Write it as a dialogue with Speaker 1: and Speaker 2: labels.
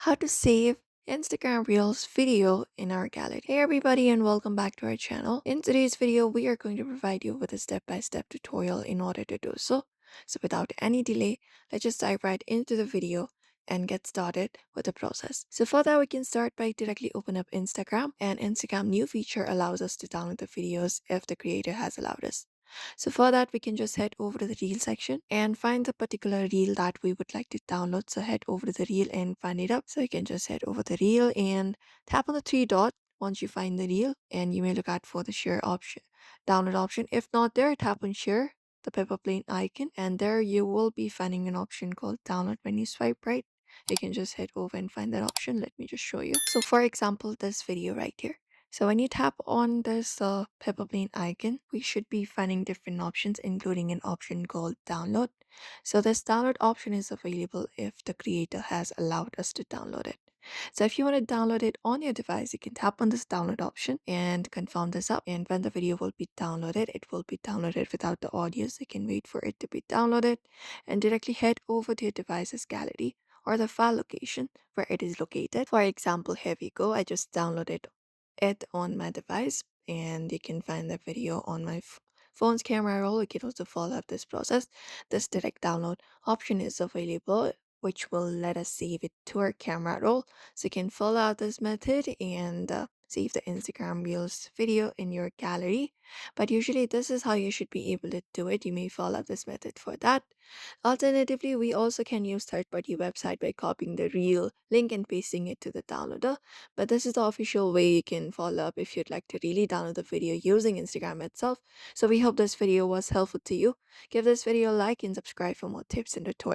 Speaker 1: How to save Instagram Reels video in our gallery. Hey everybody and welcome back to our channel. In today's video, we are going to provide you with a step-by-step tutorial in order to do so. So without any delay, let's just dive right into the video and get started with the process. So for that, we can start by directly open up Instagram, and Instagram new feature allows us to download the videos if the creator has allowed us. So for that, we can just head over to the reel section and find the particular reel that we would like to download. So head over to the reel and find it up. So you can just head over the reel and tap on the three dot once you find the reel, and you may look out for the share option, download option. If not there, tap on share, the pepper plane icon, and there you will be finding an option called download. When you swipe right, you can just head over and find that option. Let me just show you. So for example, this video right here. So when you tap on this pepper plane icon, we should be finding different options, including an option called download. So this download option is available if the creator has allowed us to download it. So if you want to download it on your device, you can tap on this download option and confirm this up. And when the video will be downloaded, it will be downloaded without the audio. So you can wait for it to be downloaded and directly head over to your device's gallery or the file location where it is located. For example, here we go. I just downloaded it on my device, and you can find the video on my phone's camera roll. You can also follow up this process. This direct download option is available, which will let us save it to our camera roll. So you can follow out this method and save the Instagram Reels video in your gallery. But usually this is how you should be able to do it. You may follow this method for that. Alternatively, we also can use third-party website by copying the reel link and pasting it to the downloader. But this is the official way you can follow up if you'd like to really download the video using Instagram itself. So we hope this video was helpful to you. Give this video a like and subscribe for more tips and tutorials.